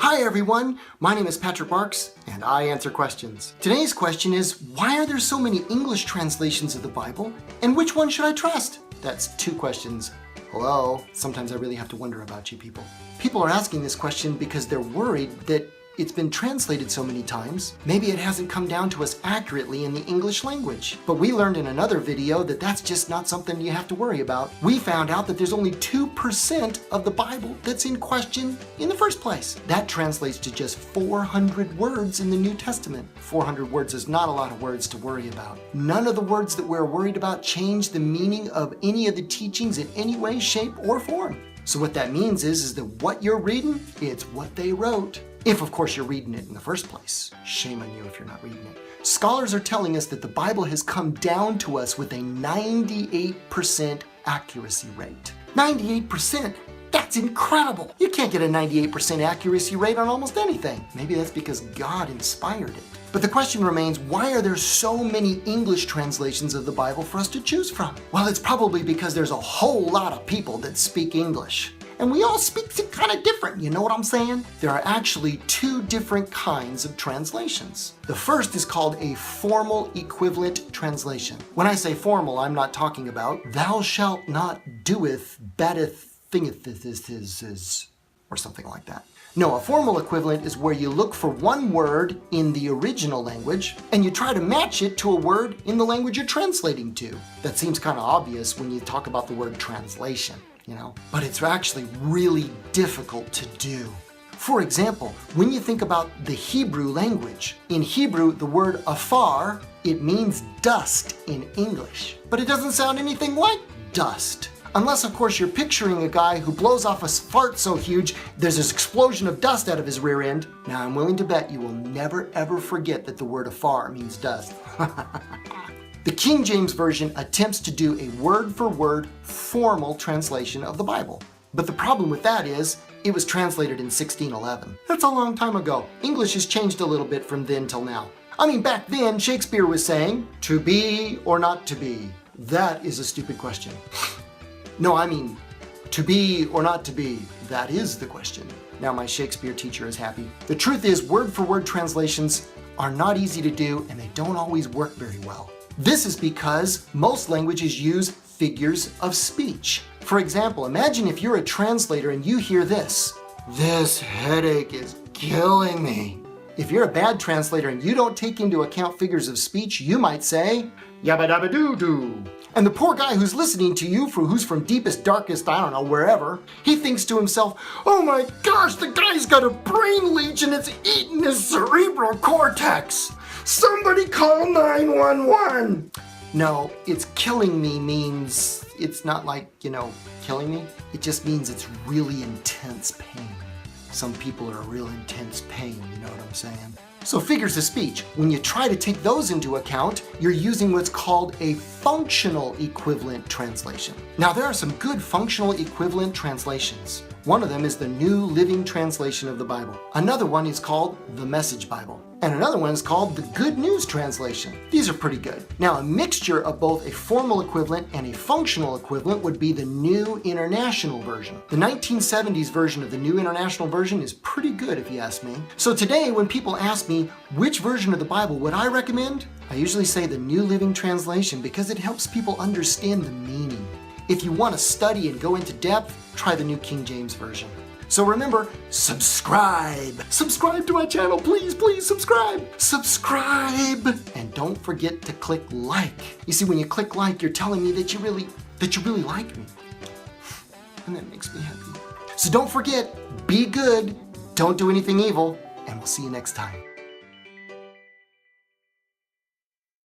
Hi everyone, my name is Patrick Marks and I answer questions. Today's question is, why are there so many English translations of the Bible and which one should I trust? That's two questions. Hello? Sometimes I really have to wonder about you people. People are asking this question because they're worried that it's been translated so many times, maybe it hasn't come down to us accurately in the English language. But we learned in another video that that's just not something you have to worry about. We found out that there's only 2% of the Bible that's in question in the first place. That translates to just 400 words in the New Testament. 400 words is not a lot of words to worry about. None of the words that we're worried about change the meaning of any of the teachings in any way, shape, or form. So what that means is that what you're reading, it's what they wrote. If, of course, you're reading it in the first place. Shame on you if you're not reading it. Scholars are telling us that the Bible has come down to us with a 98% accuracy rate. 98%? That's incredible! You can't get a 98% accuracy rate on almost anything. Maybe that's because God inspired it. But the question remains, why are there so many English translations of the Bible for us to choose from? Well, it's probably because there's a whole lot of people that speak English. And we all speak it kind of different, you know what I'm saying? There are actually two different kinds of translations. The first is called a formal equivalent translation. When I say formal, I'm not talking about thou shalt not doeth, batteth, thingeth, is, or something like that. No, a formal equivalent is where you look for one word in the original language and you try to match it to a word in the language you're translating to. That seems kind of obvious when you talk about the word translation. You know, but it's actually really difficult to do. For example, when you think about the Hebrew language, in Hebrew, the word afar, it means dust in English, but it doesn't sound anything like dust. Unless, of course, you're picturing a guy who blows off a fart so huge, there's this explosion of dust out of his rear end. Now, I'm willing to bet you will never, ever forget that the word afar means dust. The King James Version attempts to do a word-for-word formal translation of the Bible. But the problem with that is, it was translated in 1611. That's a long time ago. English has changed a little bit from then till now. I mean, back then, Shakespeare was saying, to be or not to be? That is a stupid question. No, I mean, to be or not to be? That is the question. Now my Shakespeare teacher is happy. The truth is, word-for-word translations are not easy to do, and they don't always work very well. This is because most languages use figures of speech. For example, imagine if you're a translator and you hear this. This headache is killing me. If you're a bad translator and you don't take into account figures of speech, you might say, yabba dabba doo doo. And the poor guy who's listening to you, who's from deepest, darkest, I don't know, wherever, he thinks to himself, oh my gosh, the guy's got a brain leech and it's eating his cerebral cortex. Somebody call 911. No, it's killing me means, it's not like, you know, killing me. It just means it's really intense pain. Some people are real intense pain, you know what I'm saying? So figures of speech, when you try to take those into account, you're using what's called a functional equivalent translation. Now there are some good functional equivalent translations. One of them is the New Living Translation of the Bible. Another one is called the Message Bible. And another one is called the Good News Translation. These are pretty good. Now, a mixture of both a formal equivalent and a functional equivalent would be the New International Version. The 1970s version of the New International Version is pretty good if you ask me. So today, when people ask me which version of the Bible would I recommend, I usually say the New Living Translation because it helps people understand the meaning. If you want to study and go into depth, try the New King James Version. So remember, subscribe. Subscribe to my channel, please, please subscribe. Subscribe. And don't forget to click like. You see, when you click like, you're telling me that you really like me. And that makes me happy. So don't forget, be good, don't do anything evil, and we'll see you next time.